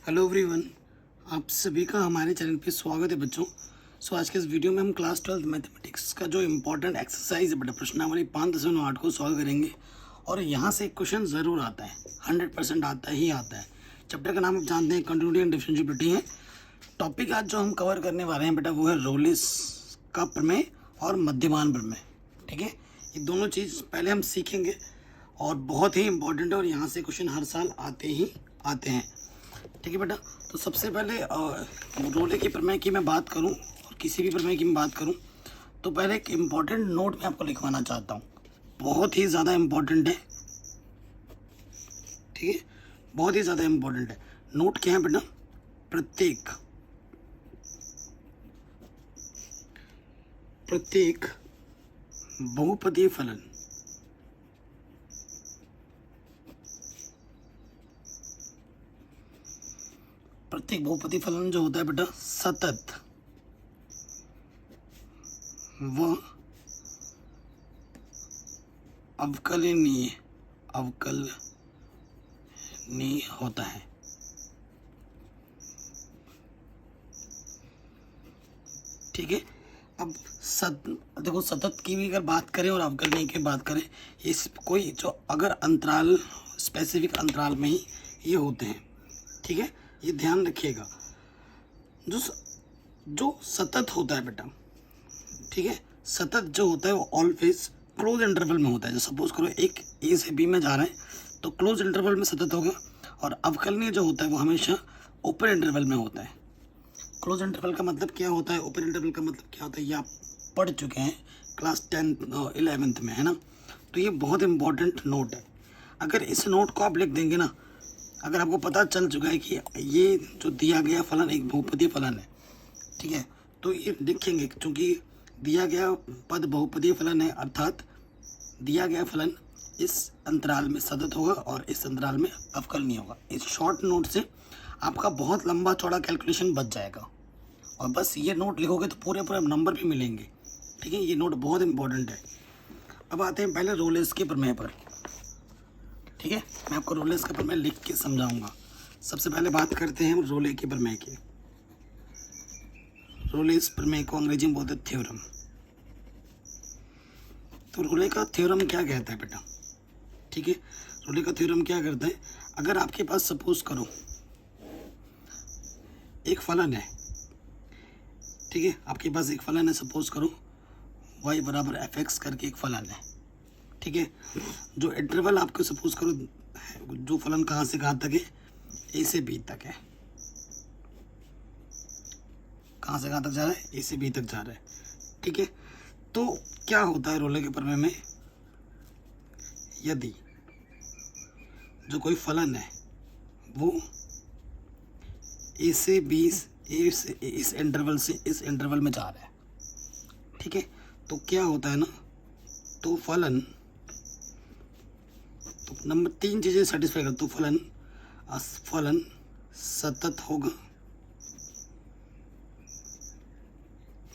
Hello everyone, आप सभी का हमारे चैनल पे स्वागत है बच्चों। आज के इस वीडियो में हम क्लास 12 मैथमेटिक्स का जो इम्पोर्टेंट एक्सरसाइज है बेटा प्रश्नावली 5.8 को सॉल्व करेंगे। और यहाँ से एक क्वेश्चन ज़रूर आता है, 100% आता ही आता है। चैप्टर का नाम आप जानते हैं, कंटिन्यूटी एंड डिफरेंशिएबिलिटी है। टॉपिक आज जो हम कवर करने वाले हैं बेटा वो है रोलिस का प्रमेय और मध्यमान प्रमेय। ठीक है, ये दोनों चीज़ पहले हम सीखेंगे और बहुत ही इंपॉर्टेंट है और यहाँ से क्वेश्चन हर साल आते ही आते हैं। ठीक है बेटा, तो सबसे पहले रोले के प्रमेय की मैं बात करूं और किसी भी प्रमेय की मैं बात करूं तो पहले एक इम्पॉर्टेंट नोट मैं आपको लिखवाना चाहता हूं, बहुत ही ज़्यादा इम्पॉर्टेंट है। ठीक है, बहुत ही ज़्यादा इम्पॉर्टेंट है। नोट क्या है बेटा? प्रत्येक बहुपदीय फलन जो होता है बेटा सतत व अवकलनीय होता है। ठीक है, अब देखो सतत की भी अगर बात करें और अवकलनीय की बात करें, ये कोई जो अगर अंतराल स्पेसिफिक अंतराल में ही ये होते हैं। ठीक है, ये ध्यान रखिएगा। जो सतत होता है बेटा, ठीक है, सतत जो होता है वो ऑलवेज क्लोज इंटरवल में होता है। जो सपोज करो एक ए से बी में जा रहे हैं तो क्लोज इंटरवल में सतत होगा, और अवकलनीय जो होता है वो हमेशा ओपन इंटरवल में होता है। क्लोज इंटरवल का मतलब क्या होता है, ओपन इंटरवल का मतलब क्या होता है, ये आप पढ़ चुके हैं क्लास 10-11 में, है ना। तो ये बहुत इंपॉर्टेंट नोट है। अगर इस नोट को आप लिख देंगे ना, अगर आपको पता चल चुका है कि ये जो दिया गया फलन एक बहुपदीय फलन है, ठीक है, तो ये लिखेंगे क्योंकि दिया गया पद बहुपदीय फलन है, अर्थात दिया गया फलन इस अंतराल में सतत होगा और इस अंतराल में अवकलनीय होगा। इस शॉर्ट नोट से आपका बहुत लंबा चौड़ा कैलकुलेशन बच जाएगा, और बस ये नोट लिखोगे तो पूरे नंबर भी मिलेंगे। ठीक है, ये नोट बहुत इंपॉर्टेंट है। अब आते हैं पहले रोलेस के प्रमेय पर। ठीक है, मैं आपको रोलेस का प्रमेय लिख के समझाऊंगा। सबसे पहले बात करते हैं हम रोले के प्रमेय की। रोलेस प्रमेय को अंग्रेजी में बोलते हैं थ्योरम। तो रोले का थ्योरम क्या कहता है बेटा? ठीक है, रोले का थ्योरम क्या करता है, अगर आपके पास सपोज करो एक फलन है, ठीक है, आपके पास एक फलन है, सपोज करो y बराबर fx करके एक फलन है। ठीक है, जो इंटरवल आपको सपोज करो, जो फलन कहाँ से कहाँ तक है, ए से बी तक है। कहाँ से कहाँ तक जा रहा है? ए से बी तक जा रहा है। ठीक है, तो क्या होता है रोले के प्रमेय में, यदि जो कोई फलन है वो ए से बी इस इंटरवल से इस इंटरवल में जा रहा है, ठीक है, तो क्या होता है ना, तो फलन तो नंबर 3 चीज़ें सेटिस्फाई कर, तो फलन सतत होगा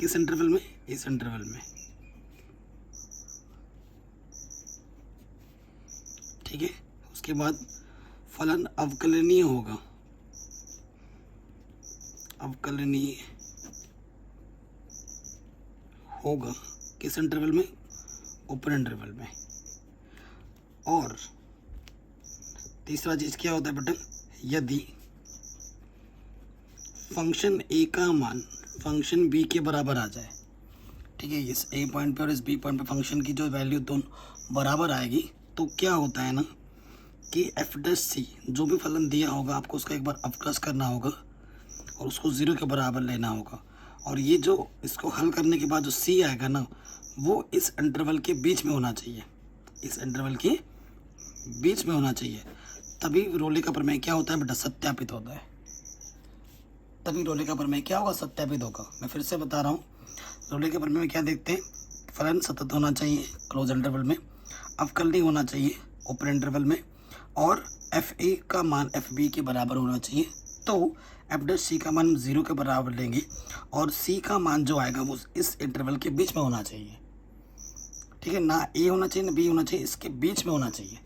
किस इंटरवल में? इस इंटरवल में। ठीक है, उसके बाद फलन अवकलनीय होगा, किस इंटरवल में? ओपन इंटरवल में। और तीसरा चीज क्या होता है बेटा, यदि फंक्शन ए का मान फंक्शन बी के बराबर आ जाए। ठीक है, इस ए पॉइंट पे और इस बी पॉइंट पे फंक्शन की जो वैल्यू दोनों बराबर आएगी, तो क्या होता है ना कि f' जो भी फलन दिया होगा आपको उसका एक बार अवकलज करना होगा और उसको 0 के बराबर लेना होगा। और ये जो इसको हल करने के बाद जो c आएगा ना, वो इस इंटरवल के बीच में होना चाहिए, इस इंटरवल के बीच में होना चाहिए। तभी रोले का प्रमेय क्या होता है बेटा? सत्यापित होता है। तभी रोले का प्रमेय क्या होगा? सत्यापित होगा। मैं फिर से बता रहा हूँ, रोले के प्रमेय में क्या देखते हैं, फलन सतत होना चाहिए क्लोज इंटरवल में, अवकलनीय होना चाहिए ओपन इंटरवल में, और fa का मान fb के बराबर होना चाहिए। तो f' का मान 0 के बराबर लेंगे और c का मान जो आएगा वो इस इंटरवल के बीच में होना चाहिए। ठीक है, ना ए होना चाहिए ना बी होना चाहिए, इसके बीच में होना चाहिए।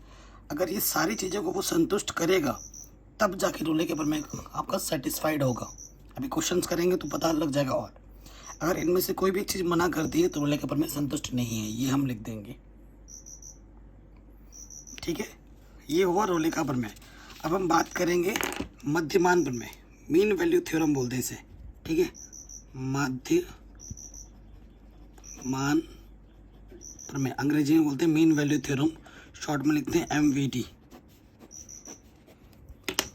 अगर ये सारी चीज़ों को वो संतुष्ट करेगा तब जाके रोले के प्रमेय आपका सेटिस्फाइड होगा। अभी क्वेश्चंस करेंगे तो पता लग जाएगा। और अगर इनमें से कोई भी चीज़ मना करती है तो रोले के प्रमेय संतुष्ट नहीं है, ये हम लिख देंगे। ठीक है, ये हुआ रोले का प्रमेय। अब हम बात करेंगे मध्यमान प्रमेय, मीन वैल्यू थ्योरम बोलते हैं इसे। ठीक है, मध्यमान प्रमेय, अंग्रेजी में बोलते हैं मीन वैल्यू थ्योरम, शॉर्ट में लिखते हैं MVT।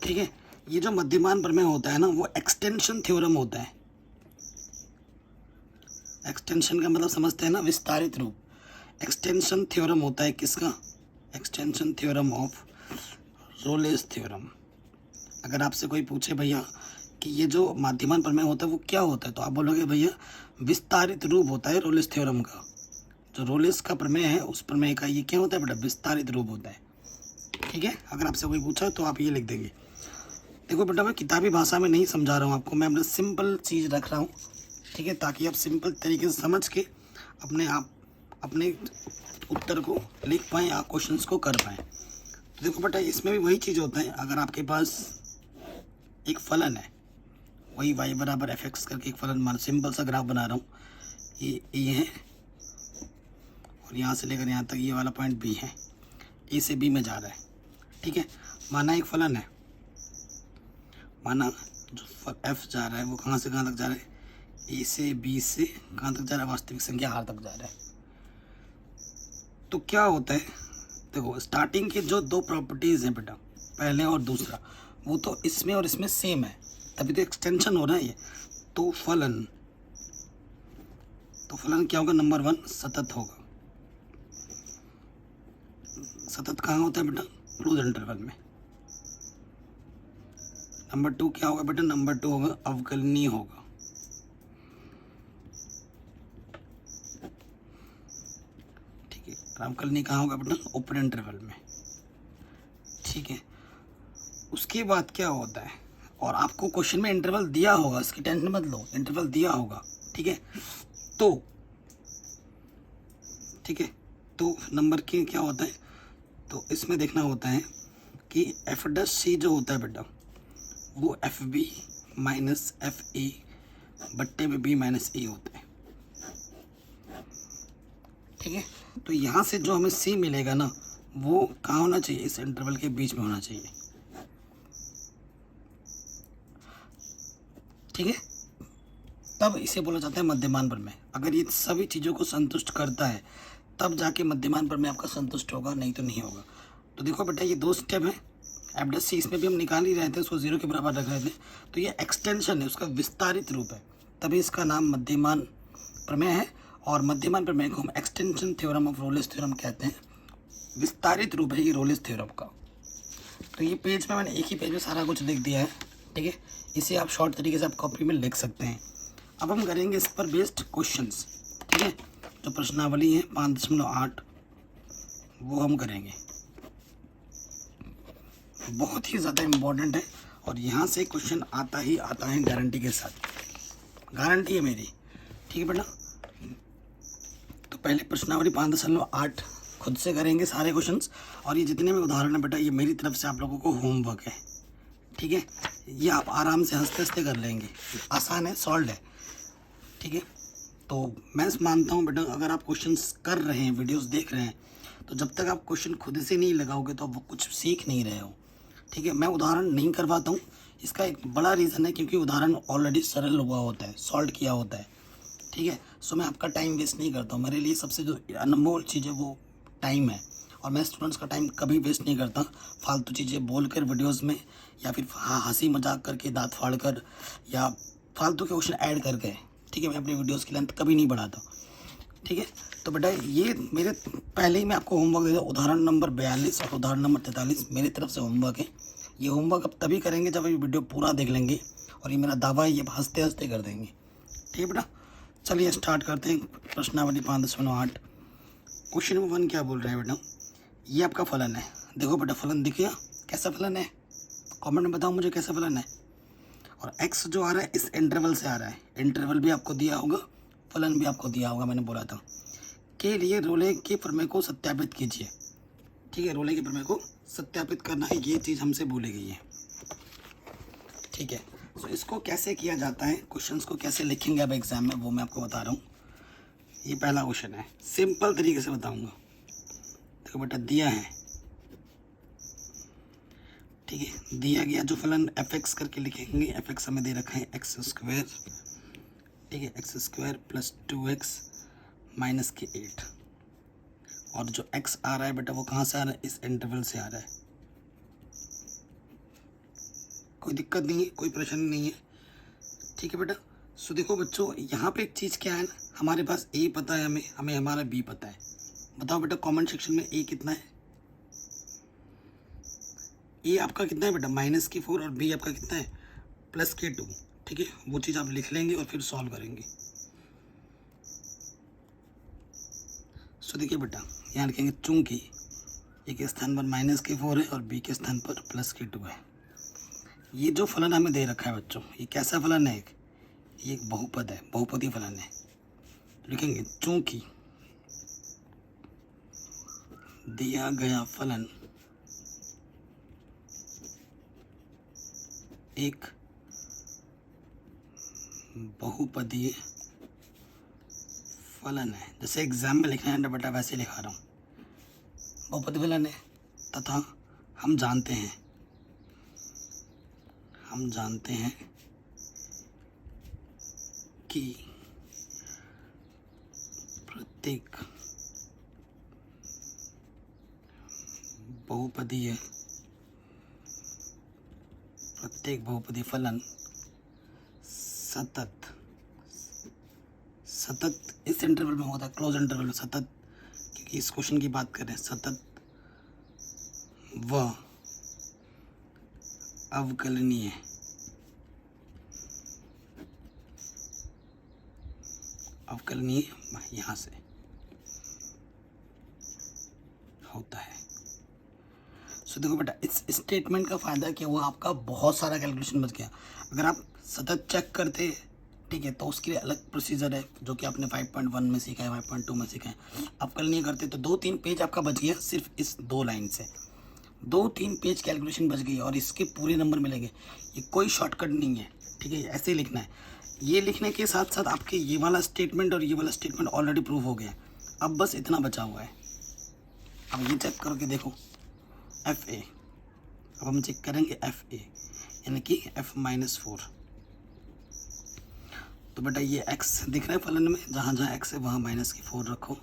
ठीक है, ये जो मध्यमान प्रमेय होता है ना, वो एक्सटेंशन थ्योरम होता है। एक्सटेंशन का मतलब समझते हैं ना, विस्तारित रूप। एक्सटेंशन थ्योरम होता है किसका? Extension theorem of Rolle's theorem. अगर आपसे कोई पूछे भैया कि ये जो मध्यमान प्रमेय होता है वो क्या होता है, तो आप बोलोगे भैया विस्तारित रूप होता है रोलेस थ्योरम का। जो रोलेस का प्रमेय है उस प्रमेय का ये क्या होता है बेटा? विस्तारित रूप होता है। ठीक है, अगर आपसे कोई पूछा तो आप ये लिख देंगे। देखो बेटा, मैं किताबी भाषा में नहीं समझा रहा हूँ आपको, मैं मतलब सिंपल चीज़ रख रहा हूँ। ठीक है, ताकि आप सिंपल तरीके से समझ के अपने उत्तर को लिख पाएँ या क्वेश्चंस को कर पाएँ। तो देखो बेटा, इसमें भी वही चीज़ होता है। अगर आपके पास एक फलन है, वही y बराबर fx करके एक फलन, मान सिंपल सा ग्राफ बना रहा हूँ, ये है और यहाँ से लेकर यहाँ तक ये वाला पॉइंट B है, A से B में जा रहा है। ठीक है, माना एक फलन है, माना जो f जा रहा है वो कहाँ से कहाँ तक जा रहा है? A से B से कहाँ तक जा रहा है? वास्तविक संख्या R तक जा रहा है। तो क्या होता है, देखो स्टार्टिंग के जो दो प्रॉपर्टीज़ हैं बेटा, पहले और दूसरा, वो तो इसमें और इसमें सेम है, तभी तो एक्सटेंशन हो रहा है ये। तो फलन क्या होगा? नंबर 1 सतत होगा। सतत कहाँ होता है बेटा? क्लोज इंटरवल में। नंबर 2 क्या होगा बेटा? नंबर 2 होगा अवकलनीय होगा। ठीक है, अवकलनीय कहाँ होगा बेटा? ओपन इंटरवल में। ठीक है, उसके बाद क्या होता है, और आपको क्वेश्चन में इंटरवल दिया होगा, इसकी टेंशन मत लो, इंटरवल दिया होगा। ठीक है, तो नंबर के क्या होता है, तो इसमें देखना होता है कि f' जो होता है बेटा, वो FB माइनस FA बट्टे में B माइनस A होता है। ठीक है, तो यहाँ से जो हमें C मिलेगा ना, वो कहाँ होना चाहिए? इस इंटरवल के बीच में होना चाहिए। ठीक है, तब इसे बोला जाता है मध्यमान प्रमेय। अगर ये सभी चीज़ों को संतुष्ट करता है तब जाके मध्यमान प्रमेय आपका संतुष्ट होगा, नहीं तो नहीं होगा। तो देखो बेटा, ये 2 स्टेप है। f' इसमें भी हम निकाल ही रहे थे, उसको 0 के बराबर रख रहे थे। तो ये एक्सटेंशन है, उसका विस्तारित रूप है, तभी इसका नाम मध्यमान प्रमेय है। और मध्यमान प्रमेय को हम extension theorem of Rolle's theorem कहते हैं। विस्तारित रूप है ये रोलेस थ्योरम का। तो ये पेज में मैंने एक ही पेज में सारा कुछ लिख दिया है। ठीक है, इसे आप शॉर्ट तरीके से आप कॉपी में लिख सकते हैं। अब हम करेंगे इस पर बेस्ड क्वेश्चंस। ठीक है, जो प्रश्नावली है 5.8 वो हम करेंगे, बहुत ही ज़्यादा इम्पोर्टेंट है। और यहाँ से क्वेश्चन आता ही आता है, गारंटी के साथ, गारंटी है मेरी। ठीक है बेटा, तो पहले प्रश्नावली 5.8 खुद से करेंगे सारे क्वेश्चंस। और ये जितने में उदाहरण है बेटा, ये मेरी तरफ से आप लोगों को होमवर्क है। ठीक है, ये आप आराम से हंसते हंसते कर लेंगे, आसान है, सॉल्व है। ठीक है, तो मैं मानता हूँ बेटा, अगर आप क्वेश्चंस कर रहे हैं, वीडियोस देख रहे हैं, तो जब तक आप क्वेश्चन खुद से नहीं लगाओगे तो आप वो कुछ सीख नहीं रहे हो। ठीक है, मैं उदाहरण नहीं करवाता हूँ, इसका एक बड़ा रीज़न है क्योंकि उदाहरण ऑलरेडी सरल हुआ होता है, सॉल्व किया होता है। ठीक है, सो मैं आपका टाइम वेस्ट नहीं करता हूँ। मेरे लिए सबसे जो अनमोल चीज़ है वो टाइम है, और मैं स्टूडेंट्स का टाइम कभी वेस्ट नहीं करता फालतू चीज़ें बोलकर वीडियोस में, या फिर हंसी मजाक करके, दांत फाड़ कर, या फालतू के क्वेश्चन ऐड करके। ठीक है, मैं अपनी वीडियोस की लेंथ कभी नहीं बढ़ाता। ठीक है, तो बेटा ये मेरे पहले ही मैं आपको होमवर्क दे दूँ, उदाहरण नंबर 42 और उदाहरण नंबर 43 मेरी तरफ से होमवर्क है। ये होमवर्क अब तभी करेंगे जब ये वीडियो पूरा देख लेंगे, और ये मेरा दावा है, ये हंसते हंसते कर देंगे। ठीक है बेटा, चलिए स्टार्ट करते हैं प्रश्नावली 5.8। क्वेश्चन नंबर 1 क्या बोल रहे हैं बेटा? ये आपका फलन है। देखो बेटा, फलन दिखिए कैसा फलन है, कमेंट में बताओ मुझे कैसा फलन है। और x जो आ रहा है इस इंटरवल से आ रहा है, इंटरवल भी आपको दिया होगा, फलन भी आपको दिया होगा, मैंने बोला था। के लिए रोले के प्रमेय को सत्यापित कीजिए। ठीक है, रोले के प्रमेय को सत्यापित करना है, ये चीज़ हमसे बोली गई है। ठीक है। तो इसको कैसे किया जाता है, क्वेश्चंस को कैसे लिखेंगे अब एग्जाम में, वो मैं आपको बता रहा हूँ। ये पहला क्वेश्चन है, सिंपल तरीके से बताऊंगा। देखो बेटा, दिया है, ठीक है, दिया गया जो फलन एफ एक्स करके लिखेंगे। एफ एक्स हमें दे रखा है एक्स स्क्वायर, ठीक है, x square plus 2x minus के 8। और जो x आ रहा है बेटा वो कहाँ से आ रहा है, इस इंटरवल से आ रहा है। कोई दिक्कत नहीं है, कोई परेशानी नहीं है, ठीक है बेटा। सो देखो बच्चों, यहाँ पे एक चीज़ क्या है ना, हमारे पास a पता है, हमें हमारा b पता है। बताओ बेटा कमेंट सेक्शन में a कितना है। a आपका कितना है बेटा, -4, और b आपका कितना है, +2। ठीक है, वो चीज़ आप लिख लेंगे और फिर सॉल्व करेंगे। सो देखिए बेटा, यहाँ लिखेंगे चूंकि ए के स्थान पर -4 है और बी के स्थान पर +2 है। ये जो फलन हमें दे रखा है बच्चों, ये कैसा फलन है, ये एक बहुपद है, बहुपदी फलन है। लिखेंगे चूंकि दिया गया फलन एक बहुपदीय फलन है, जैसे एग्जाम में लिखना है ना बेटा वैसे लिखा रहा हूँ, बहुपदी फलन है तथा हम जानते हैं कि प्रत्येक बहुपदी फलन सतत इस इंटरवल में होता है, क्लोज इंटरवल में सतत, क्योंकि इस क्वेश्चन की बात करें, सतत व अवकलनीय यहाँ से होता है। सो देखो बेटा, इस स्टेटमेंट का फायदा क्या हुआ, आपका बहुत सारा कैलकुलेशन बच गया। अगर आप सतत चेक करते, ठीक है, तो उसके लिए अलग प्रोसीजर है जो कि आपने 5.1 में सीखा है, 5.2 में सीखा है। आप कल नहीं करते तो 2-3 पेज आपका बच गया सिर्फ इस 2 लाइन से। 2-3 पेज कैलकुलेशन बच गई और इसके पूरे नंबर मिलेंगे। ये कोई शॉर्टकट नहीं है, ठीक है, ऐसे ही लिखना है। ये लिखने के साथ साथ आपके ये वाला स्टेटमेंट और ये वाला स्टेटमेंट ऑलरेडी प्रूव हो गया, अब बस इतना बचा हुआ है। अब ये चेक करके देखो एफ ए, अब हम चेक करेंगे एफ ए यानी कि f-4। तो बेटा ये x दिख रहा है फलन में, जहाँ जहाँ x है वहाँ -4 रखो।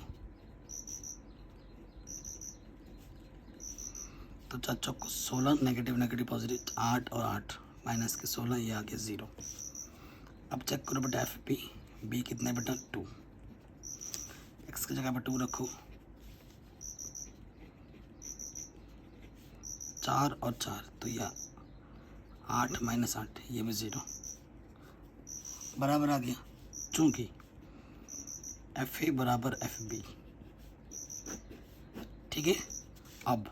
तो 4 चौको 16, नेगेटिव पॉजिटिव 8 और 8 -16, ये आ गया 0। अब चेक करो बेटा एफ बी, बी कितना है बेटा 2, x की जगह पर 2 रखो। 4 और 4 तो यह 8 -8, ये भी 0 बराबर आ गया, चूंकि एफ ए बराबर एफ बी। ठीक है, अब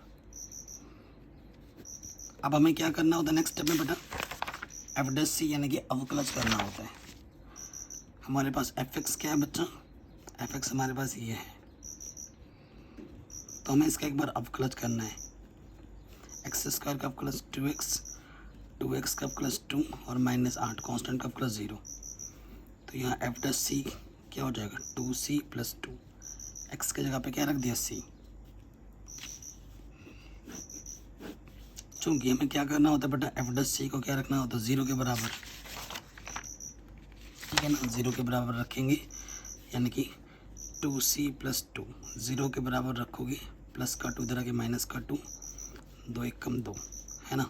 हमें क्या करना होता है नेक्स्ट स्टेप में बेटा, एफ डैश सी यानी कि अवकलज करना होता है। हमारे पास एफ एक्स क्या है बच्चा, एफ एक्स हमारे पास ये है, तो हमें इसका एक बार अवकलज करना है। एक्स स्क्वायर का प्लस 2x का प्लस 2 और -8 कांस्टेंट का प्लस 0। तो यहाँ एफ डैश सी क्या हो जाएगा, 2c + 2। एक्स की जगह पे क्या रख दिया c, चूंकि हमें क्या करना होता है बेटा, एफ डैश सी को क्या रखना होता है 0 के बराबर, ठीक है ना, 0 के बराबर रखेंगे, यानी कि 2c + 2 0 के बराबर रखोगे, प्लस का 2 इधर आके माइनस का 2, 2 1 कम 2 है ना,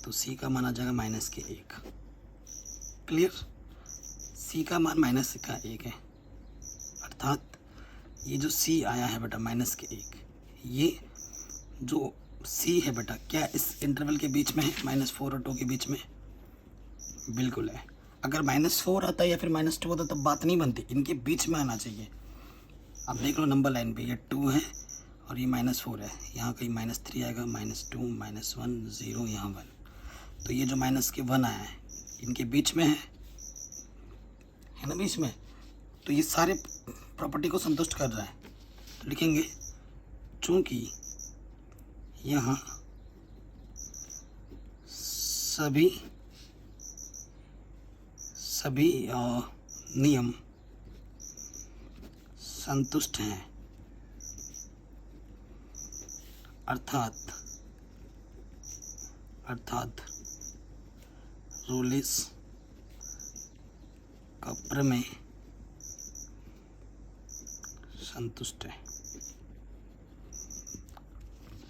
तो c का मान आ जाएगा -1। क्लियर, c का मान -1 है, अर्थात ये जो c आया है बेटा -1, ये जो c है बेटा क्या इस इंटरवल के बीच में है, -4 और 2 के बीच में, बिल्कुल है। अगर -4 आता या फिर -2 होता तब बात नहीं बनती, इनके बीच में आना चाहिए। अब देख लो नंबर लाइन पे ये 2 है और ये -4 है, यहाँ कहीं -3 आएगा, -2 -1 0, यहाँ 1। तो ये जो -1 आया है इनके बीच में है ना, बीच में, तो ये सारे प्रॉपर्टी को संतुष्ट कर रहा है। तो लिखेंगे चूंकि यहाँ सभी सभी नियम संतुष्ट हैं, अर्थात रोलिस का प्रमेय संतुष्ट है।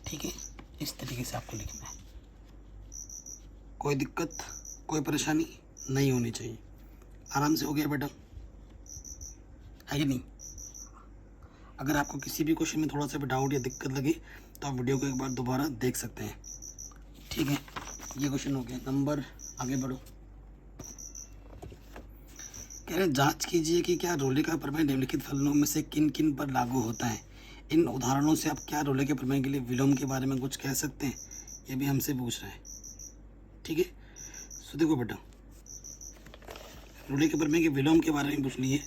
ठीक है, इस तरीके से आपको लिखना है। कोई दिक्कत, कोई परेशानी नहीं होनी चाहिए। आराम से हो गया बेटा, है कि नहीं? अगर आपको किसी भी क्वेश्चन में थोड़ा सा भी डाउट या दिक्कत लगे तो आप वीडियो को एक बार दोबारा देख सकते हैं। ठीक है, ये क्वेश्चन हो गया। नंबर आगे बढ़ो। कह रहे जांच कीजिए कि क्या रोले का प्रमेय निम्नलिखित फलनों में से किन किन पर लागू होता है। इन उदाहरणों से आप क्या रोले के प्रमेय के लिए विलोम के बारे में कुछ कह सकते हैं, ये भी हमसे पूछ रहे हैं। ठीक है, सो देखो बेटा, रोले के प्रमेय के विलोम के बारे में पूछ लिए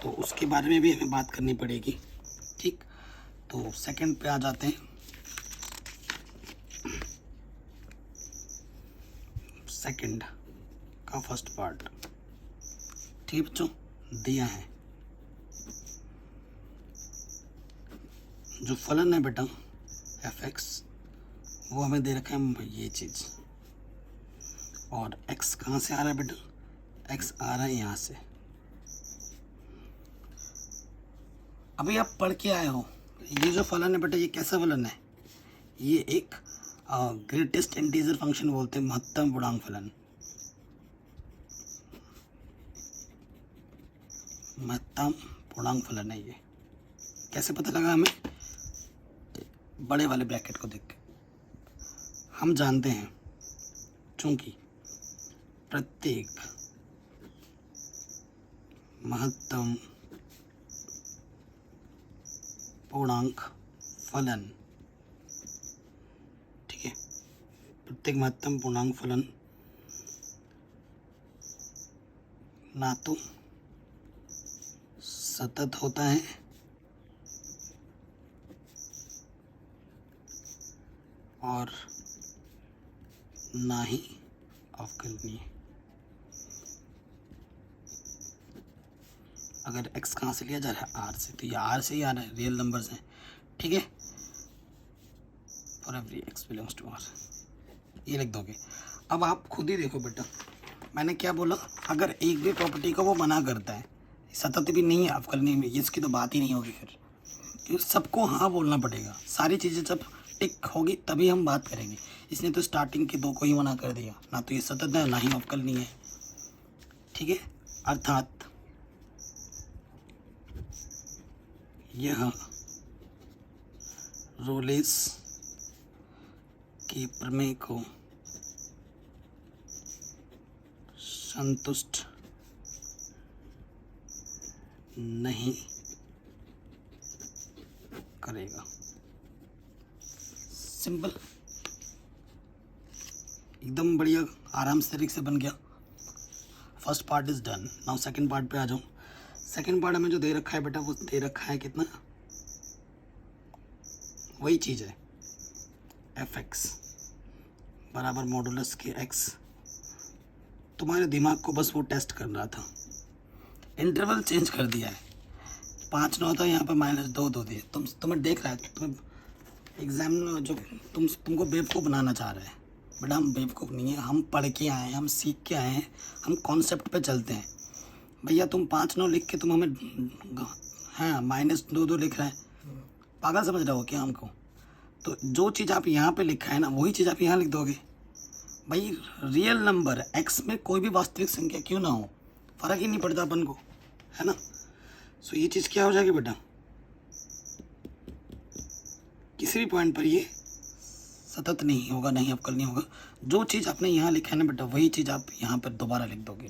तो उसके बारे में भी हमें बात करनी पड़ेगी। ठीक, तो सेकंड पे आ जाते हैं। सेकंड का फर्स्ट पार्ट, ठीक है बच्चों, दिया है। जो फलन है बेटा fx, वो हमें दे रखा है ये चीज, और x कहाँ से आ रहा है बेटा? x आ रहा है यहाँ से। अभी आप पढ़ के आए हो, ये जो फलन है बेटा, ये कैसा फलन है? ये एक ग्रेटेस्ट इंटीजर फंक्शन बोलते हैं, महत्तम पूर्णांक फलन। महत्तम पूर्णांक फलन है ये। कैसे पता लगा हमें? बड़े वाले ब्रैकेट को देख के हम जानते हैं, चूंकि प्रत्येक महत्तम पूर्णांक फलन, ठीक है, प्रत्येक महत्तम पूर्णांक फलन ना तो सतत होता है और ना ही अवकलनीय। अगर x कहाँ से लिया जा रहा है? r से, तो ये r से ही आ रहा है, रियल नंबर्स हैं। ठीक है, for every x belongs to r, ये लिख दोगे। अब आप खुद ही देखो बेटा, मैंने क्या बोला? अगर एक भी प्रॉपर्टी को वो मना करता है, सतत भी नहीं है, अवकलनीय में, इसकी तो बात ही नहीं होगी फिर, क्योंकि सबको हाँ बोलना पड़ेगा। सारी चीज़ें जब टिक होगी तभी हम बात करेंगे। इसने तो स्टार्टिंग के दो को ही मना कर दिया, ना तो ये सतत है ना ही अवकलनीय है। ठीक है, अर्थात यह रोलेस के प्रमेय को संतुष्ट नहीं करेगा। सिंपल, एकदम बढ़िया, आराम से तरीके से बन गया। First part is done. Now second part पे आ जाऊँ। सेकंड पार्ट हमें जो दे रखा है बेटा, वो दे रखा है कितना? वही चीज़ है, fx बराबर मॉडुलस के x। तुम्हारे दिमाग को बस वो टेस्ट कर रहा था। इंटरवल चेंज कर दिया है, 5 9 था, यहाँ पर -2 2 दिए। तुम्हें देख रहा है, तुम्हें एग्जाम में जो तुमको बेवकूफ़ बनाना चाह रहे हैं। बेटा हम बेवकूफ़ नहीं है, हम पढ़ के आए हैं, हम सीख के आए हैं, हम कॉन्सेप्ट पे चलते हैं। भैया तुम 5 9 लिख के तुम हमें हाँ -2 2 लिख रहे हैं, पागल समझ रहे हो क्या हमको? तो जो चीज़ आप यहाँ पे लिखा है ना, वही चीज़ आप यहाँ लिख दोगे। भाई रियल नंबर x में कोई भी वास्तविक संख्या क्यों ना हो, फ़र्क ही नहीं पड़ता अपन को, है ना? सो ये चीज़ क्या हो जाएगी बेटा, किसी भी पॉइंट पर ये सतत नहीं होगा, नहीं अवकलनीय होगा। जो चीज़ आपने यहाँ लिखा है ना बेटा, वही चीज़ आप यहाँ पर दोबारा लिख दोगे।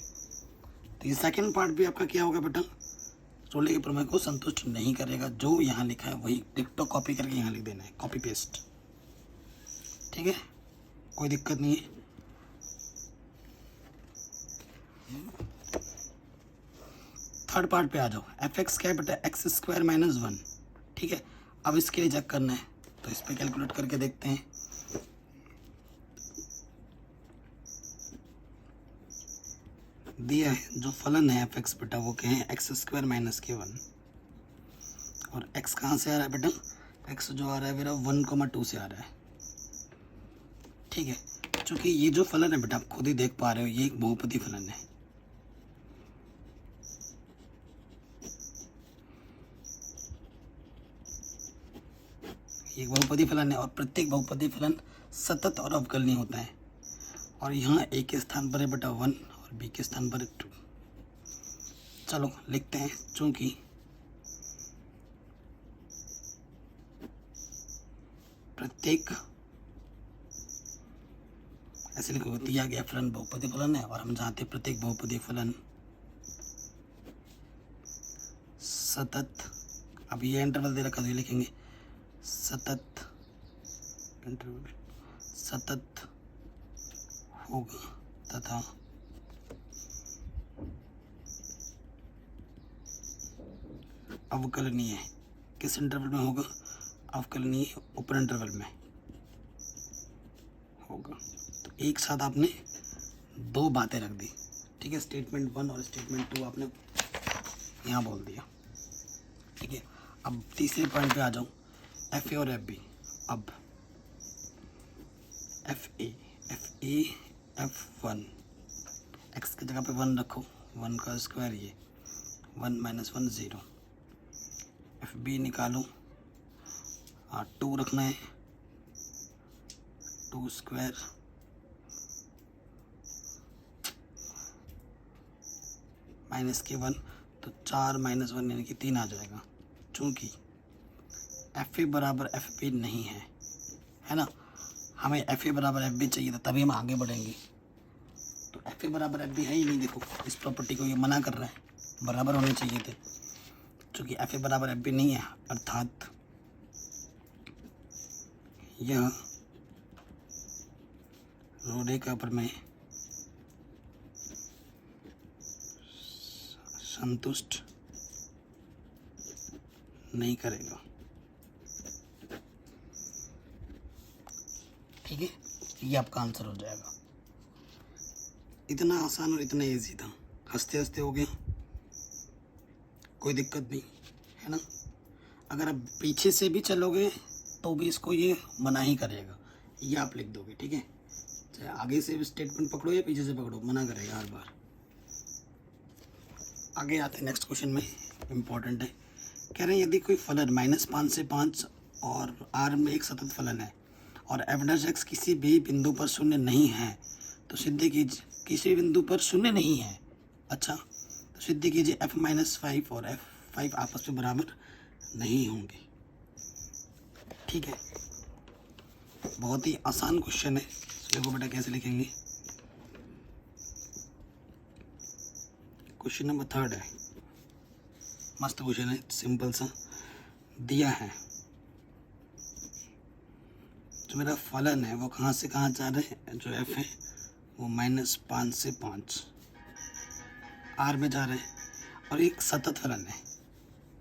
तो ये सेकंड पार्ट भी आपका क्या होगा बेटा, रोले के प्रमेय को संतुष्ट नहीं करेगा। जो यहाँ लिखा है वही डिक्टो कॉपी करके यहाँ लिख देना है, कॉपी पेस्ट। ठीक है, कोई दिक्कत नहीं है। थर्ड पार्ट पे आ जाओ। fx क्या है बेटा, x² - 1। ठीक है, अब इसके लिए चेक करना है, तो इस पे कैलकुलेट करके देखते हैं। दिया है जो फलन है एफ एक्स बेटा वो क्या है एक्स स्क्वायर माइनस के 1, और एक्स कहाँ से आ रहा है बेटा, एक्स जो आ रहा है मेरा 1,2 से आ रहा है। ठीक है, क्योंकि ये जो फलन है बेटा आप खुद ही देख पा रहे हो ये एक बहुपदी फलन है। ये एक बहुपदी फलन है और प्रत्येक बहुपदी फलन सतत और अवकलनीय होता है। और यहाँ ए के स्थान पर है बेटा 1 और बी के स्थान पर है 2। चलो लिखते हैं, चूंकि प्रत्येक ऐसे लिखो दिया गया फलन बहुपदी फलन है और हम जानते हैं प्रत्येक बहुपदी फलन सतत, अब ये इंटरवल दे रखा तो ये लिखेंगे सतत इंटरवल सतत होगा तथा अवकलनीय। किस इंटरवल में होगा, अवकलनीय ऊपर इंटरवल में होगा। तो एक साथ आपने दो बातें रख दी। ठीक है, स्टेटमेंट 1 और स्टेटमेंट 2 आपने यहाँ बोल दिया। ठीक है, अब तीसरे पॉइंट पे आ जाऊँ, एफ ए और एफ बी। अब एफ ए F1 एक्स की जगह पे 1 रखो, 1 का स्क्वायर ये 1 - 1 0। एफ बी निकालो, 2 रखना है, 2 स्क्वायर माइनस के 1 तो 4 - 1 यानी कि 3 आ जाएगा। चूँकि एफ ए बराबर एफ बी नहीं है ना, हमें एफ ए बराबर एफ बी चाहिए था तभी हम आगे बढ़ेंगे। तो एफ ए बराबर एफ बी है ही नहीं, देखो इस प्रॉपर्टी को ये मना कर रहा है, बराबर होने चाहिए थे। क्योंकि एफ ए बराबर एफ बी नहीं है अर्थात यह रेखा पर में संतुष्ट नहीं करेगा। ठीक है, ये आपका आंसर हो जाएगा। इतना आसान और इतना इजी था, हंसते हंसते हो गया, कोई दिक्कत नहीं है ना। अगर आप पीछे से भी चलोगे तो भी इसको ये मना ही करेगा, ये आप लिख दोगे। ठीक है, चाहे आगे से स्टेटमेंट पकड़ो या पीछे से पकड़ो, मना करेगा हर बार। आगे आते हैं नेक्स्ट क्वेश्चन में, इम्पोर्टेंट है। कह रहे हैं यदि कोई फलन -5 से 5 और R में एक सतत फलन है और f' किसी भी बिंदु पर शून्य नहीं है तो सिद्ध कीजिए, किसी बिंदु पर शून्य नहीं है। अच्छा, तो सिद्ध कीजिए f-5 और f5 आपस में बराबर नहीं होंगे। ठीक है, बहुत ही आसान क्वेश्चन है। देखो बेटा कैसे लिखेंगे, क्वेश्चन नंबर 3 है, मस्त क्वेश्चन है, सिंपल सा दिया है। जो मेरा फलन है वो कहाँ से कहाँ जा रहे हैं, जो f है वो -5 से 5 R में जा रहे हैं और एक सतत फलन है,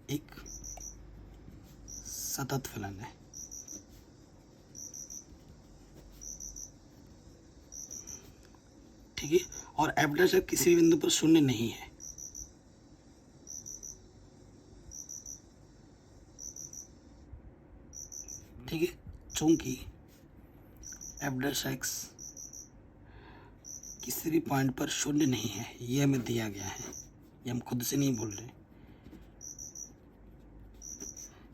एक सतत फलन है। ठीक है, और f' किसी बिंदु पर शून्य नहीं है। ठीक है, चूंकि f' किसी भी पॉइंट पर शून्य नहीं है, ये हमें दिया गया है, ये हम खुद से नहीं बोल रहे।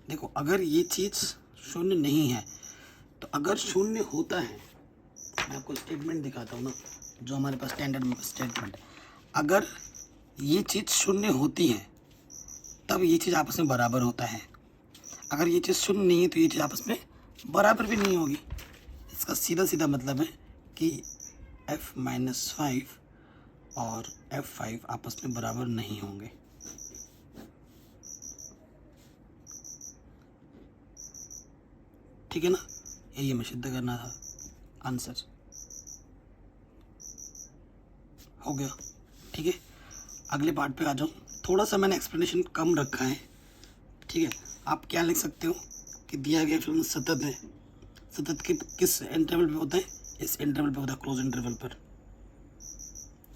देखो अगर ये चीज़ शून्य नहीं है तो अगर शून्य होता है, मैं आपको स्टेटमेंट दिखाता हूँ ना, जो हमारे पास स्टैंडर्ड स्टेटमेंट, अगर ये चीज़ शून्य होती है तब ये चीज़ आपस में बराबर होता है। अगर ये चीज़ शून्य नहीं है तो ये चीज़ आपस में बराबर भी नहीं होगी। इसका सीधा सीधा मतलब है कि f-5 और f5 आपस में बराबर नहीं होंगे। ठीक है ना, यही हमें सिद्ध करना था। आंसर हो गया। ठीक है, अगले पार्ट पे आ जाओ। थोड़ा सा मैंने एक्सप्लेनेशन कम रखा है। ठीक है, आप क्या लिख सकते हो कि दिया गया फिल्म सतत है, सतत के किस इंटरवल पे होता है, इस इंटरवल पे होता है, क्लोज इंटरवल पर।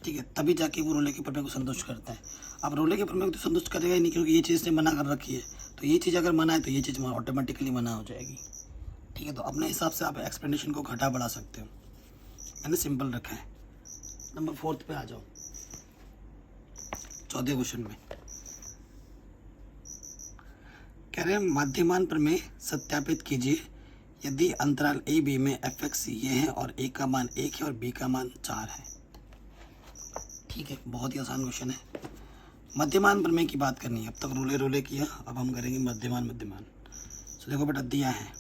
ठीक है, तभी जाके वो रोले के प्रमेय को संतुष्ट करता है। अब रोले के प्रमेय को तो संतुष्ट करेगा ही नहीं, क्योंकि ये चीज़ ने मना कर रखी है। तो ये चीज़ अगर मना है तो ये चीज़ ऑटोमेटिकली मना हो जाएगी। ठीक है, तो अपने हिसाब से आप एक्सप्लेनेशन को घटा बढ़ा सकते हो, मैंने सिंपल रखा है। नंबर 4 पे आ जाओ, चौथे क्वेश्चन में कह रहे हैं मध्यमान प्रमेय सत्यापित कीजिए यदि अंतराल ए बी में एफ एक्स ये है और ए का मान 1 है और बी का मान 4 है। ठीक है, बहुत ही आसान क्वेश्चन है। मध्यमान प्रमेय की बात करनी है। अब तक रोले रोले किया, अब हम करेंगे मध्यमान। तो देखो बेटा, दिया है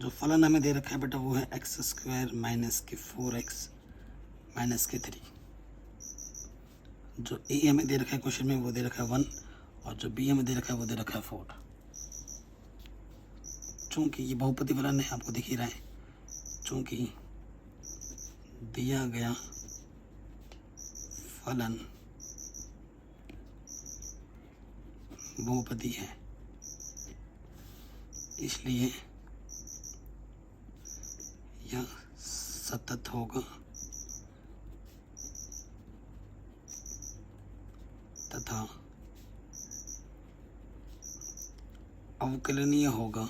जो फलन हमें दे रखा है बेटा वो है x² माइनस के 4x माइनस के 3। जो ए हमें दे रखा है क्वेश्चन में वो दे रखा है 1, और जो बी हमें दे रखा है वो दे रखा है 4। चूंकि ये बहुपदी फलन है, आपको दिख ही रहा है, चूंकि दिया गया फलन बहुपदी है, इसलिए यह सतत होगा तथा अवकलनीय होगा।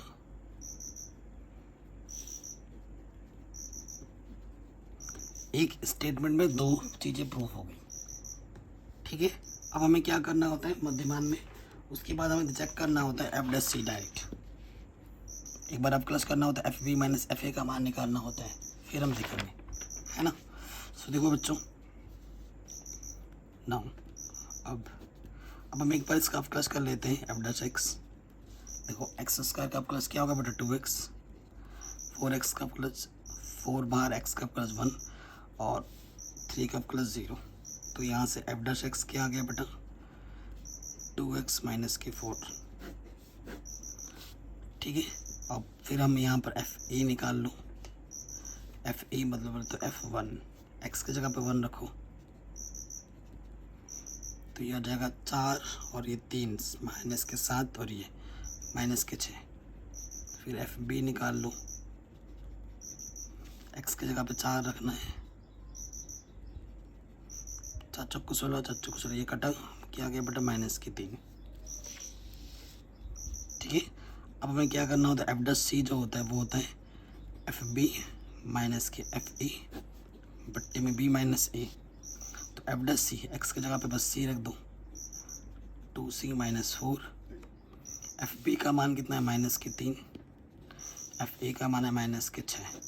एक स्टेटमेंट में दो चीजें प्रूफ हो गई। ठीक है, अब हमें क्या करना होता है मध्यमान में, उसके बाद हमें चेक करना होता है f' डायरेक्ट। एक बार अवकलज करना होता है FB माइनस FA का मान निकालना होता है, फिर हम देखेंगे, है ना। सो देखो बच्चों, नाउ अब हम एक बार इसका अवकलज कर लेते हैं f'। देखो x² का अवकलज क्या होगा बेटा 2x, 4x का अवकलज 4 बाहर x का अवकलज 1 और 3 का अवकलज 0। तो यहाँ से f' क्या आ गया बेटा 2x माइनस के 4। ठीक है, अब फिर हम यहाँ पर FA निकाल लो। FA मतलब तो F1, x की जगह पे 1 रखो तो ये आ जाएगा 4 और ये 3 माइनस के 7 और ये माइनस के 6। फिर FB निकाल लो, x की जगह पे 4 रखना है, 4 चौको 16, 4 चौको 16, ये कटा क्या गया बेटा माइनस के 3। ठीक है, अब हमें क्या करना होता है f' जो होता है वो होता है FB माइनस के FA बट्टे में B माइनस A। तो f' x की जगह पे बस C रख दो, 2C माइनस 4। FB का मान कितना है माइनस के 3, FA का मान है माइनस के 6,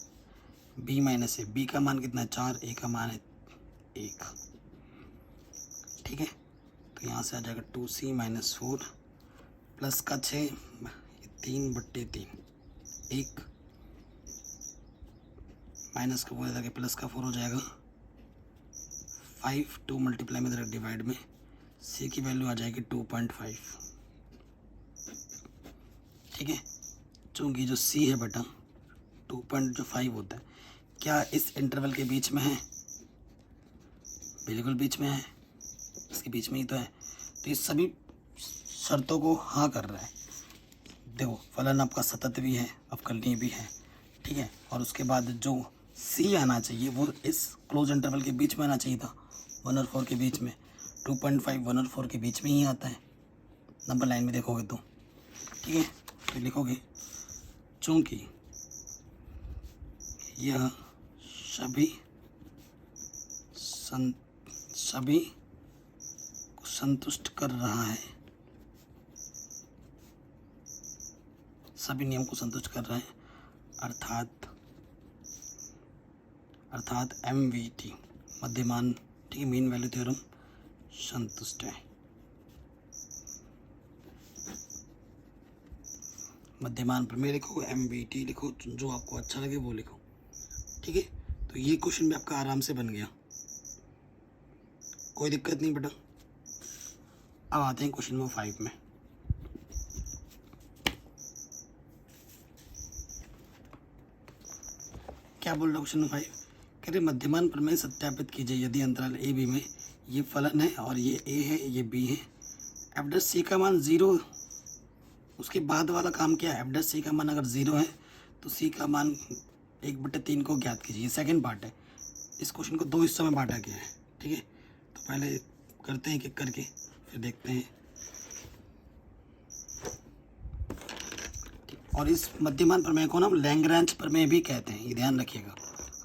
B माइनस A, B का मान कितना है 4, A का मान है 1। ठीक है, तो यहाँ से आ जाएगा 2C माइनस 4 प्लस का 6, 3 बट्टे 3, 1 माइनस का 4 प्लस का 4 हो जाएगा 5, 2 मल्टीप्लाई में इधर डिवाइड में C की वैल्यू आ जाएगी 2.5। ठीक है, चूंकि जो C है बेटा 2.5 होता है, क्या इस इंटरवल के बीच में है? बिल्कुल बीच में है, इसके बीच में ही तो है। तो ये सभी शर्तों को हाँ कर रहा है। देखो फलन आपका सतत भी है, अवकलनीय भी है। ठीक है, और उसके बाद जो C आना चाहिए वो इस क्लोज इंटरवल के बीच में आना चाहिए था, 1 और 4 के बीच में। 2.5 1 और 4 के बीच में ही आता है, नंबर लाइन में देखोगे तो। ठीक है, तो लिखोगे चूंकि यह सभी को संतुष्ट कर रहा है, सभी नियम को संतुष्ट कर रहा है, अर्थात MVT मध्यमान, ठीक है, मीन वैल्यू थ्योरम संतुष्ट है। मध्यमान प्रमेय लिखो, MVT लिखो, जो आपको अच्छा लगे वो लिखो। ठीक है, तो ये क्वेश्चन भी आपका आराम से बन गया, कोई दिक्कत नहीं बेटा। अब आते हैं क्वेश्चन नंबर 5 में। क्या बोल रहा क्वेश्चन नंबर 5? कह रहे मध्यमान प्रमेय सत्यापित कीजिए यदि अंतराल ए बी में ये फलन है और ये ए है ये बी है, f' का मान 0। उसके बाद वाला काम क्या है, f' का मान अगर 0 है तो C का मान 1/3 को ज्ञात कीजिए। ये सेकंड पार्ट है। इस क्वेश्चन को 2 हिस्सों में बांटा गया है, ठीक है। तो पहले करते हैं एक-एक करके, फिर देखते हैं। और इस मध्यमान प्रमेय को ना हम लैग्रेंज प्रमेय भी कहते हैं, ये ध्यान रखिएगा,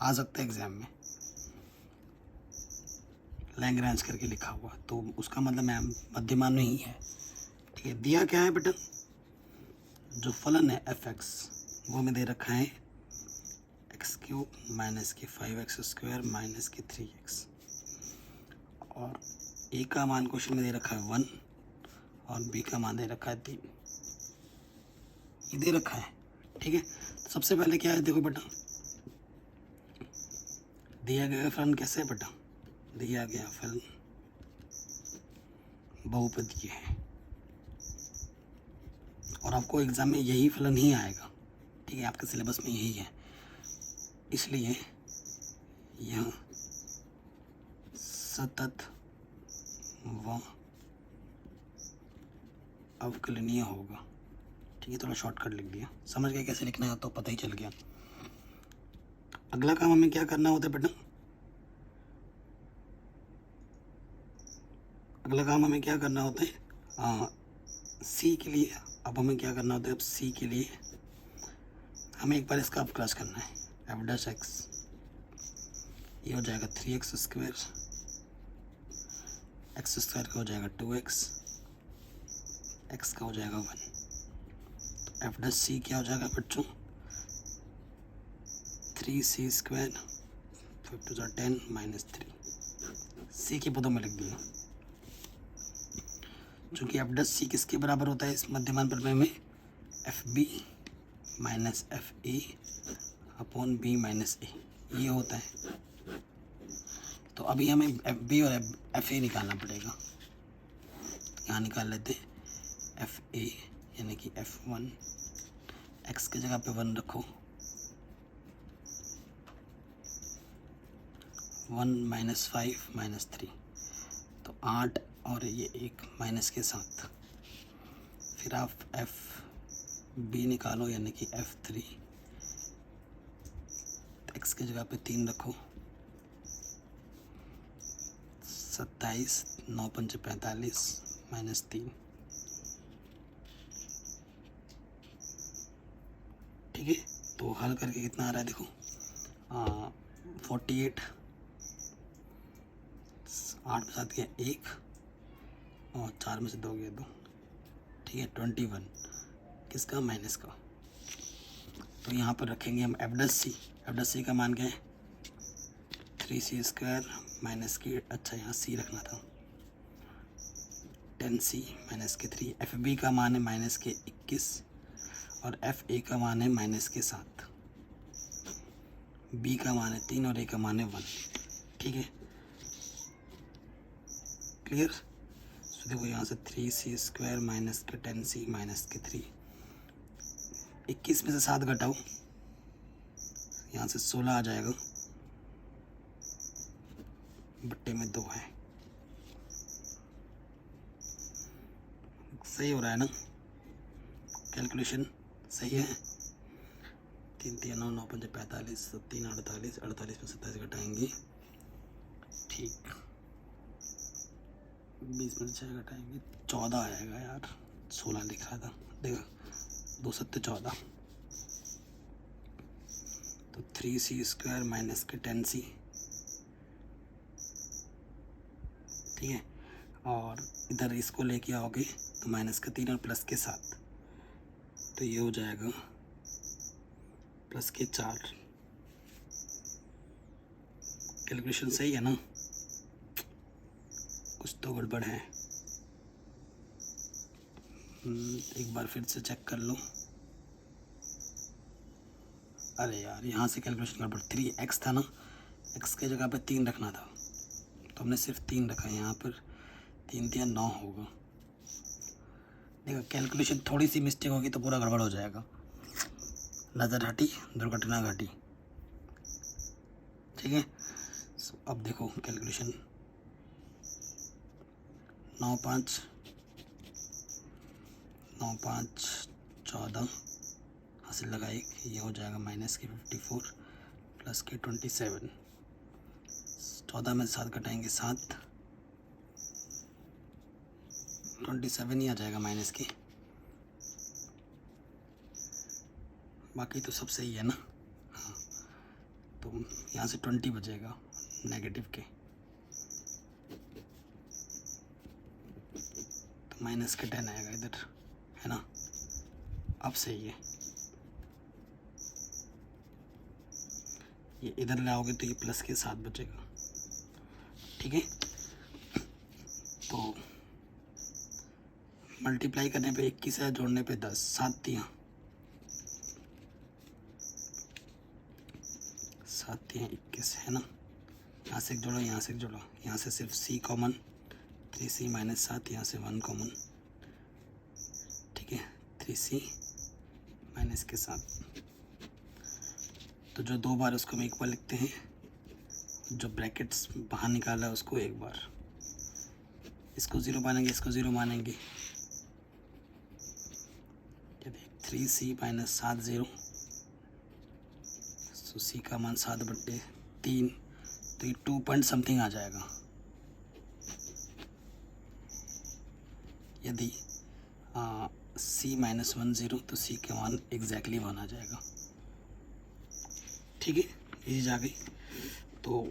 आ सकता है एग्जाम में लैग्रेंज करके लिखा हुआ, तो उसका मतलब मैम मध्यमान में ही है, ठीक है। दिया क्या है बेटा, जो फलन है एफ एक्स वो में दे रखा है x³ माइनस के 5x² माइनस के 3x, और ए का मान क्वेश्चन में दे रखा है 1 और बी का मान दे रखा है 3, ये दे रखा है, ठीक है। तो सबसे पहले क्या है, देखो बेटा दिया गया फलन कैसे है बेटा, दिया गया फलन बहुपदीय है, और आपको एग्जाम में यही फलन ही आएगा, ठीक है, आपके सिलेबस में यही है, इसलिए यह सतत व अवकलनीय होगा, ठीक है। थोड़ा शॉर्टकट लिख दिया, समझ गए कैसे लिखना है तो पता ही चल गया। अगला काम हमें क्या करना होता है बेटा, अगला काम हमें क्या करना होता है, सी के लिए अब हमें क्या करना होता है, अब सी के लिए हमें एक बार इसका अवक्रस करना है, एफ डैश एक्स, ये हो जाएगा 3x², x² का हो जाएगा 2x, x का हो जाएगा 1, तो एफ डैश सी क्या हो जाएगा बच्चों, 3c² 5 to 10 माइनस 3, सी के पदों में लिख दिया, चूँकि एफ डैश सी किसके बराबर होता है इस मध्यमान प्रमेय में, F B minus F A upon B minus A, ये होता है। तो अभी हमें एफ बी और एफ ए निकालना पड़ेगा, यहाँ निकाल लेते हैं एफ ए यानी कि f1, x की जगह पे 1 रखो, 1 माइनस 5 माइनस 3, तो 8 और ये 1 माइनस के साथ, फिर आप एफ बी निकालो यानी कि f3, x की जगह पे 3 रखो, 27 9 5 45 माइनस 3, ठीक है। तो हल करके कितना आ रहा है देखो, 48, 8 में 7 गया 1 और 4 में से 2 गया 2, ठीक है। 21 किसका, माइनस का, तो यहाँ पर रखेंगे हम F dash C, F dash C का मान क्या है 3c² माइनस की, अच्छा यहाँ सी रखना था, 10c माइनस के 3, एफ बी का मान है माइनस के 21 और एफ ए का मान है माइनस के 7, बी का मान है 3 और ए का मान है 1, ठीक है, क्लियर। तो देखो यहाँ से 3c² माइनस के 10c माइनस के 3, 21 में से 7 घटाओ, यहाँ से 16 आ जाएगा, बट्टे में 2 है, सही हो रहा है ना, कैलकुलेशन सही है। 3 3 9 9 5 45 3 48, 48 में 27 घटाएंगे, ठीक, 20 में से 6 घटाएंगे 14 आएगा यार, 16 लिख रहा था, देखा 2 7 14, तो 3c² माइनस के 10c, ठीक है, और इधर इसको लेके आओगे तो माइनस का 3 और प्लस के 7, तो ये हो जाएगा प्लस के 4, कैलकुलेशन सही है ना, कुछ तो गड़बड़ है, एक बार फिर से चेक कर लो, अरे यार यहाँ से कैलकुलेशन गड़बड़, 3x था ना, x के जगह पे 3 रखना था, तो हमने सिर्फ 3 रखा है, यहाँ पर 3 3 9 होगा, देखो कैलकुलेशन थोड़ी सी मिस्टेक होगी तो पूरा गड़बड़ हो जाएगा, नज़र हटी दुर्घटना घटी, ठीक है। अब देखो कैलकुलेशन 9 5 14 हासिल लगा 1, ये हो जाएगा माइनस के 54 प्लस के 27, 14 में 7 घटाएंगे 7, 27 ही आ जाएगा माइनस के। बाकी तो सब सही है ना। हाँ, तो यहाँ से 20 बचेगा नेगेटिव के, तो माइनस के 10 आएगा इधर, है ना। अब सही है, ये इधर लाओगे तो ये प्लस के 7 बचेगा, ठीक है। तो मल्टीप्लाई करने पे 21 है, जोड़ने पे 10, 7 तियाँ 21 है ना। यहाँ से जोड़ो, यहाँ से जोड़ो, यहाँ से सिर्फ c कॉमन, 3c माइनस 7, यहाँ से 1 कॉमन, ठीक है। 3c माइनस के 7, तो जो 2 बार उसको हम एक बार लिखते हैं, जो ब्रैकेट्स बाहर निकाला है उसको एक बार, इसको 0 मानेंगे, इसको 0 मानेंगे। 3c माइनस 7 0, तो c का मान 7/3, तो ये 2 पॉइंट समथिंग आ जाएगा। यदि c माइनस 1 0, तो c का मान एग्जैक्टली 1 आ जाएगा, ठीक है। ये चीज़ आ गई। तो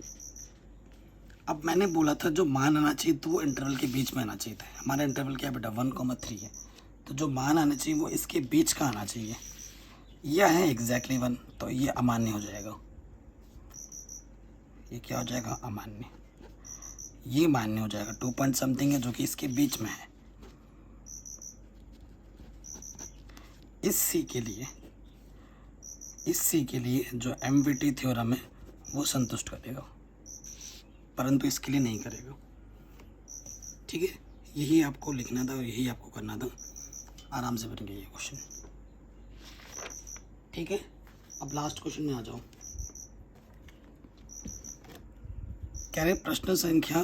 अब मैंने बोला था जो मान आना चाहिए तो वो इंटरवल के बीच में आना चाहिए था। हमारा इंटरवल क्या है बेटा, 1,3 है, तो जो मान आना चाहिए वो इसके बीच का आना चाहिए। यह है एग्जैक्टली 1, तो ये अमान्य हो जाएगा। ये क्या हो जाएगा, अमान्य। ये मान्य हो जाएगा, 2 पॉइंट समथिंग है जो कि इसके बीच में है। इस सी के लिए जो एमवीटी थ्योरम है वो संतुष्ट करेगा, परंतु इसके लिए नहीं करेगा, ठीक है। यही आपको लिखना था और यही आपको करना था। आराम से बन गया ये क्वेश्चन, ठीक है। अब लास्ट क्वेश्चन में आ जाओ। कह रहे प्रश्न संख्या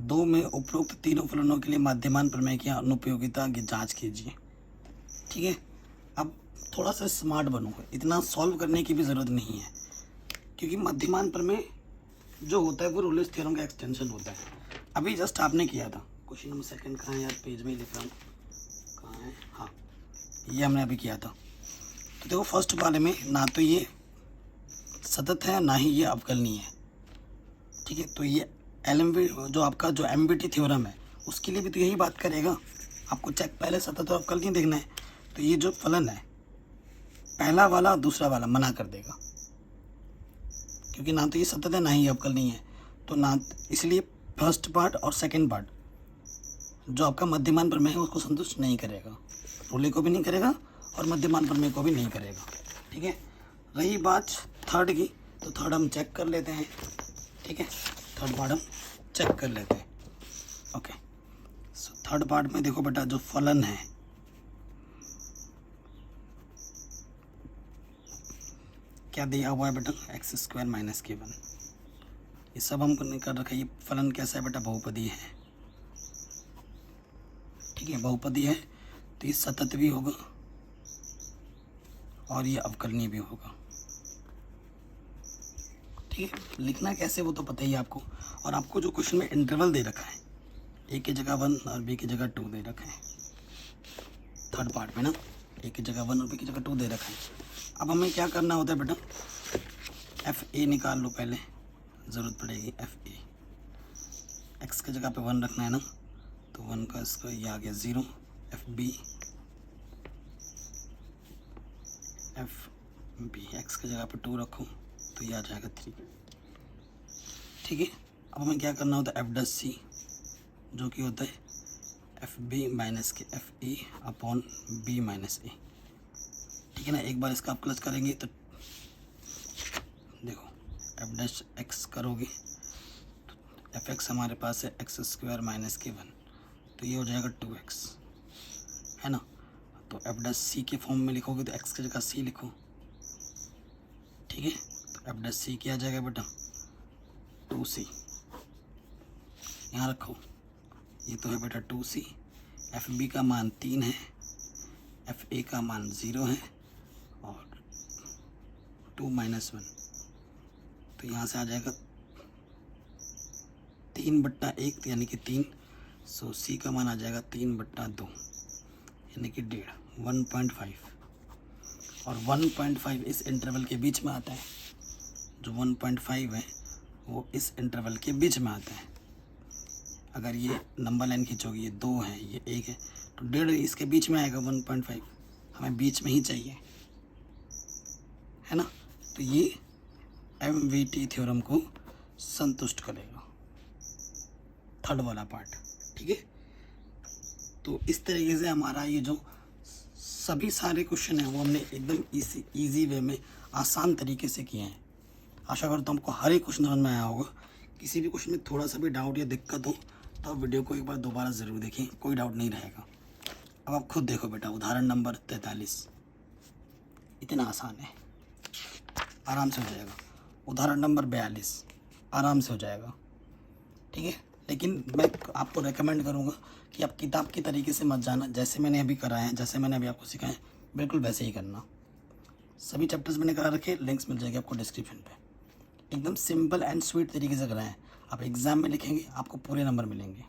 2 में उपरोक्त तीनों फलनों के लिए मध्यमान प्रमेय की अनुपयोगिता की जांच कीजिए, ठीक है। अब थोड़ा सा स्मार्ट बनो, इतना सॉल्व करने की भी ज़रूरत नहीं है, क्योंकि मध्यमान प्रमेय जो होता है वो रोलेस थ्योरम का एक्सटेंशन होता है। अभी जस्ट आपने किया था, क्वेश्चन नंबर 2 कहाँ है यार, पेज में ही लिख रहा हूँ, कहाँ है, हाँ ये हमने अभी किया था। तो देखो फर्स्ट वाले में ना तो ये सतत है ना ही ये अवकलनीय है, ठीक है। तो ये एलएमवी जो आपका जो एमवीटी थ्योरम है उसके लिए भी तो यही बात करेगा। आपको चेक पहले सतत और अवकलनीय देखना है, तो ये जो फलन है पहला वाला और दूसरा वाला मना कर देगा, क्योंकि ना तो ये सतत है ना ही अवकलनीय है। तो ना इसलिए फर्स्ट पार्ट और सेकंड पार्ट जो आपका मध्यमान प्रमेय है उसको संतुष्ट नहीं करेगा, रोले को भी नहीं करेगा और मध्यमान प्रमेय को भी नहीं करेगा, ठीक है। रही बात थर्ड की, तो थर्ड हम चेक कर लेते हैं, ठीक है। थर्ड पार्ट हम चेक कर लेते हैं, ओके। सो थर्ड पार्ट में देखो बेटा, जो फलन है क्या दिया हुआ है बेटा, x² माइनस k1। ये सब हमको नहीं कर रखा है। ये फलन कैसा है बेटा, बहुपदी है, ठीक है। बहुपदी है तो ये सतत भी होगा और ये अवकलनीय भी होगा, ठीक है। लिखना कैसे वो तो पता ही है आपको। और आपको जो क्वेश्चन में इंटरवल दे रखा है, ए की जगह 1 और बी की जगह 2 दे रखा है, थर्ड पार्ट में ना ए की जगह 1 और बी की जगह 2 दे रखा है। अब हमें क्या करना होता है बेटा, एफ ए निकाल लो पहले, ज़रूरत पड़ेगी एफ ए। एक्स की जगह पे 1 रखना है ना, तो 1 का इसका ये आ गया 0। एफ बी एक्स की जगह पे 2 रखो तो ये आ जाएगा 3, ठीक है। अब हमें क्या करना होता है, एफ डस सी जो कि होता है एफ बी माइनस के F E upon B minus A, ठीक है ना। एक बार इसका आप क्लच करेंगे तो देखो एफ डैश एक्स करोगे तो एफ एक्स हमारे पास है x² माइनस के 1, तो ये हो जाएगा 2x, है ना। तो एफ डैश सी के फॉर्म में लिखोगे तो x की जगह c लिखो, ठीक है। तो एफ डैश सी क्या आ जाएगा बेटा, 2c, यहाँ रखो, ये तो है बेटा 2c। एफ बी का मान 3 है, एफ ए का मान 0 है और 2 - 1 तो यहाँ से आ जाएगा 3/1 यानी कि 3। सो सी का मान आ जाएगा 3/2 यानी कि 1.5। और 1.5 इस इंटरवल के बीच में आता है, जो 1.5 है वो इस इंटरवल के बीच में आता है। अगर ये नंबर लाइन खींचोगे, ये 2 है, ये 1 है, तो 1.5 इसके बीच में आएगा। 1.5 हमें बीच में ही चाहिए, है ना। तो ये MVT थ्योरम को संतुष्ट करेगा, थर्ड वाला पार्ट, ठीक है। तो इस तरीके से हमारा ये जो सभी सारे क्वेश्चन हैं वो हमने एकदम इजी वे में आसान तरीके से किए हैं। आशा करता हूँ आपको हर एक क्वेश्चन समझ में आया होगा। किसी भी क्वेश्चन में थोड़ा सा भी डाउट या दिक्कत हो तो आप वीडियो को एक बार दोबारा ज़रूर देखें, कोई डाउट नहीं रहेगा। अब आप खुद देखो बेटा, उदाहरण नंबर 43 इतना आसान है, आराम से हो जाएगा। उदाहरण नंबर 42 आराम से हो जाएगा, ठीक है। लेकिन मैं आपको रेकमेंड करूँगा कि आप किताब के तरीके से मत जाना, जैसे मैंने अभी कराया है, जैसे मैंने अभी आपको सिखाया है, बिल्कुल वैसे ही करना। सभी चैप्टर्स मैंने करा रखे, लिंक्स मिल जाएंगे आपको डिस्क्रिप्शन पे। एकदम सिंपल एंड स्वीट तरीके से कराएं। आप एग्ज़ाम में लिखेंगे, आपको पूरे नंबर मिलेंगे।